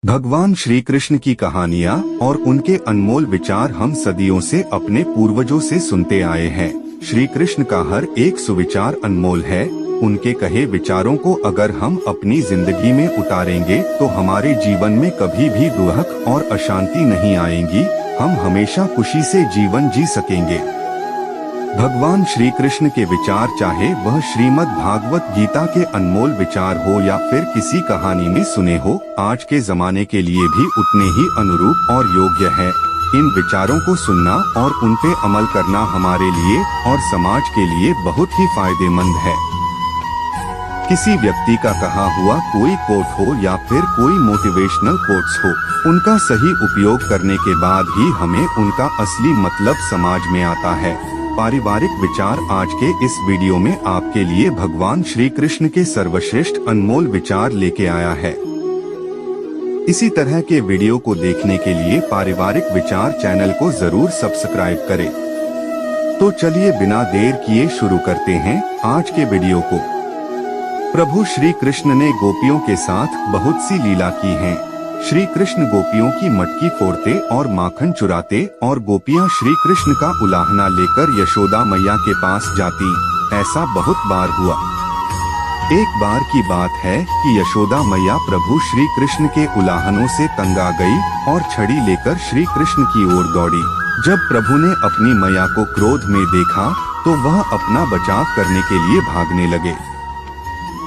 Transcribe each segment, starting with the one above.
भगवान श्री कृष्ण की कहानियाँ और उनके अनमोल विचार हम सदियों से अपने पूर्वजों से सुनते आए हैं। श्री कृष्ण का हर एक सुविचार अनमोल है। उनके कहे विचारों को अगर हम अपनी जिंदगी में उतारेंगे तो हमारे जीवन में कभी भी दुख और अशांति नहीं आएंगी। हम हमेशा खुशी से जीवन जी सकेंगे। भगवान श्री कृष्ण के विचार, चाहे वह श्रीमद् भागवत गीता के अनमोल विचार हो या फिर किसी कहानी में सुने हो, आज के जमाने के लिए भी उतने ही अनुरूप और योग्य है। इन विचारों को सुनना और उन पे अमल करना हमारे लिए और समाज के लिए बहुत ही फायदेमंद है। किसी व्यक्ति का कहा हुआ कोई कोट हो या फिर कोई मोटिवेशनल कोट्स हो, उनका सही उपयोग करने के बाद ही हमें उनका असली मतलब समझ में आता है। पारिवारिक विचार आज के इस वीडियो में आपके लिए भगवान श्री कृष्ण के सर्वश्रेष्ठ अनमोल विचार लेके आया है। इसी तरह के वीडियो को देखने के लिए पारिवारिक विचार चैनल को जरूर सब्सक्राइब करें। तो चलिए बिना देर किए शुरू करते हैं आज के वीडियो को। प्रभु श्री कृष्ण ने गोपियों के साथ बहुत सी लीला की है। श्री कृष्ण गोपियों की मटकी फोड़ते और माखन चुराते और गोपियां श्री कृष्ण का उलाहना लेकर यशोदा मैया के पास जाती। ऐसा बहुत बार हुआ। एक बार की बात है कि यशोदा मैया प्रभु श्री कृष्ण के उलाहनों से तंग आ गई और छड़ी लेकर श्री कृष्ण की ओर दौड़ी। जब प्रभु ने अपनी मैया को क्रोध में देखा तो वह अपना बचाव करने के लिए भागने लगे।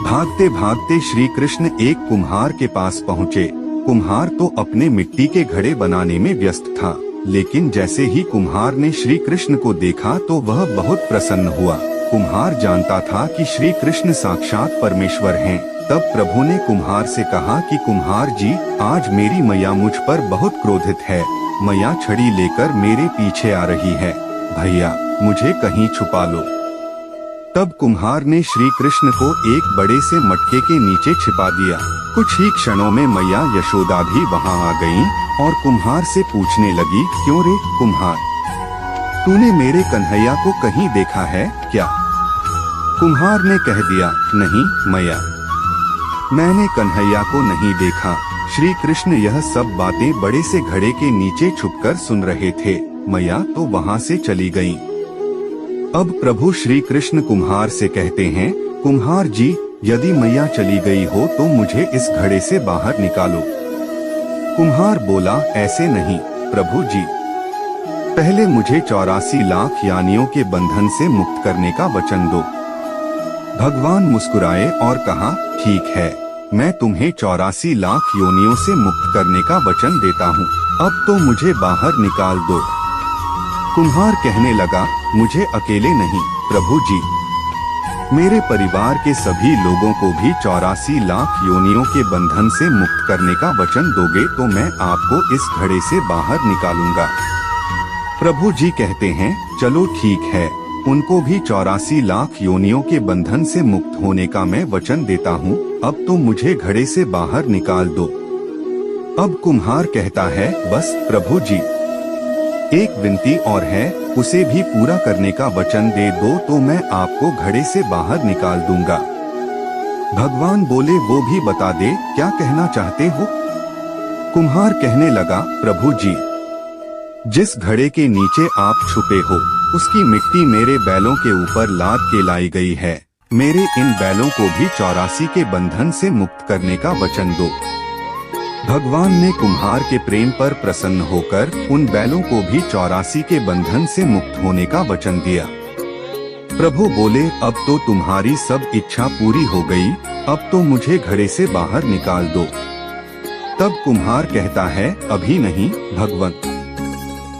भागते भागते श्री कृष्ण एक कुम्हार के पास पहुँचे। कुम्हार तो अपने मिट्टी के घड़े बनाने में व्यस्त था, लेकिन जैसे ही कुम्हार ने श्री कृष्ण को देखा तो वह बहुत प्रसन्न हुआ। कुम्हार जानता था कि श्री कृष्ण साक्षात परमेश्वर हैं। तब प्रभु ने कुम्हार से कहा कि कुम्हार जी, आज मेरी मैया मुझ पर बहुत क्रोधित है। मैया छड़ी लेकर मेरे पीछे आ रही है। भैया, मुझे कहीं छुपा लो। तब कुम्हार ने श्री कृष्ण को एक बड़े से मटके के नीचे छिपा दिया। कुछ ही क्षणों में मैया यशोदा भी वहां आ गईं और कुम्हार से पूछने लगी, क्यों रे कुम्हार, तूने मेरे कन्हैया को कहीं देखा है क्या? कुम्हार ने कह दिया, नहीं मैया, मैंने कन्हैया को नहीं देखा। श्री कृष्ण यह सब बातें बड़े से घड़े के नीचे छुपकर सुन रहे थे। मैया तो वहां से चली गईं। अब प्रभु श्री कृष्ण कुम्हार से कहते हैं, कुम्हार जी, यदि मैया चली गई हो तो मुझे इस घड़े से बाहर निकालो। कुम्हार बोला, ऐसे नहीं प्रभु जी, पहले मुझे 84 लाख यानियों के बंधन से मुक्त करने का वचन दो। भगवान मुस्कुराए और कहा, ठीक है, मैं तुम्हें 84 लाख योनियों से मुक्त करने का वचन देता हूँ। अब तो मुझे बाहर निकाल दो। कुम्हार कहने लगा, मुझे अकेले नहीं प्रभु जी, मेरे परिवार के सभी लोगों को भी 84 लाख योनियों के बंधन से मुक्त करने का वचन दोगे तो मैं आपको इस घड़े से बाहर निकालूंगा। प्रभु जी कहते हैं, चलो ठीक है, उनको भी 84 लाख योनियों के बंधन से मुक्त होने का मैं वचन देता हूँ। अब तो मुझे घड़े से बाहर निकाल दो। अब कुम्हार कहता है, बस प्रभु जी, एक विनती और है, उसे भी पूरा करने का वचन दे दो तो मैं आपको घड़े से बाहर निकाल दूंगा। भगवान बोले, वो भी बता दे, क्या कहना चाहते हो? कुम्हार कहने लगा, प्रभु जी, जिस घड़े के नीचे आप छुपे हो उसकी मिट्टी मेरे बैलों के ऊपर लाद के लाई गई है। मेरे इन बैलों को भी 84 के बंधन से मुक्त करने का वचन दो। भगवान ने कुम्हार के प्रेम पर प्रसन्न होकर उन बैलों को भी 84 के बंधन से मुक्त होने का वचन दिया। प्रभु बोले, अब तो तुम्हारी सब इच्छा पूरी हो गई, अब तो मुझे घड़े से बाहर निकाल दो। तब कुम्हार कहता है, अभी नहीं भगवंत,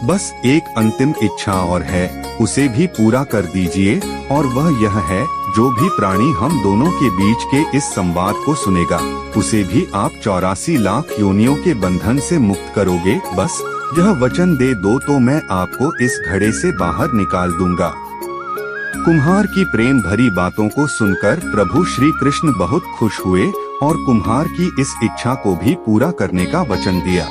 बस एक अंतिम इच्छा और है, उसे भी पूरा कर दीजिए। और वह यह है, जो भी प्राणी हम दोनों के बीच के इस संवाद को सुनेगा उसे भी आप 84 लाख योनियों के बंधन से मुक्त करोगे। बस यह वचन दे दो तो मैं आपको इस घड़े से बाहर निकाल दूंगा। कुम्हार की प्रेम भरी बातों को सुनकर प्रभु श्री कृष्ण बहुत खुश हुए और कुम्हार की इस इच्छा को भी पूरा करने का वचन दिया।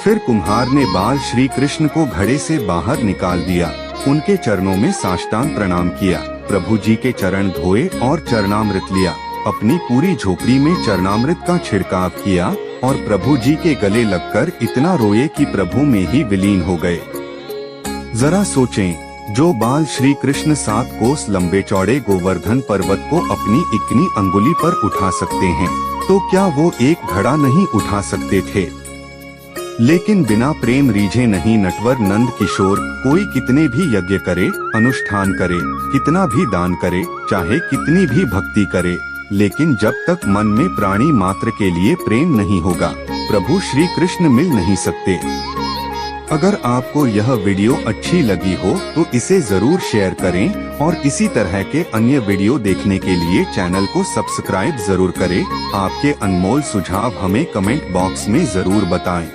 फिर कुम्हार ने बाल श्री कृष्ण को घड़े से बाहर निकाल दिया। उनके चरणों में साष्टांग प्रणाम किया। प्रभु जी के चरण धोए और चरणामृत लिया। अपनी पूरी झोपड़ी में चरणामृत का छिड़काव किया और प्रभु जी के गले लगकर इतना रोए कि प्रभु में ही विलीन हो गए। जरा सोचें, जो बाल श्री कृष्ण 7 कोस लंबे चौड़े गोवर्धन पर्वत को अपनी इकनी अंगुली पर उठा सकते हैं, तो क्या वो एक घड़ा नहीं उठा सकते थे? लेकिन बिना प्रेम रीझे नहीं नटवर नंद किशोर। कोई कितने भी यज्ञ करे, अनुष्ठान करे, कितना भी दान करे, चाहे कितनी भी भक्ति करे, लेकिन जब तक मन में प्राणी मात्र के लिए प्रेम नहीं होगा, प्रभु श्री कृष्ण मिल नहीं सकते। अगर आपको यह वीडियो अच्छी लगी हो तो इसे जरूर शेयर करें और इसी तरह के अन्य वीडियो देखने के लिए चैनल को सब्सक्राइब जरूर करें। आपके अनमोल सुझाव हमें कमेंट बॉक्स में जरूर बताएं।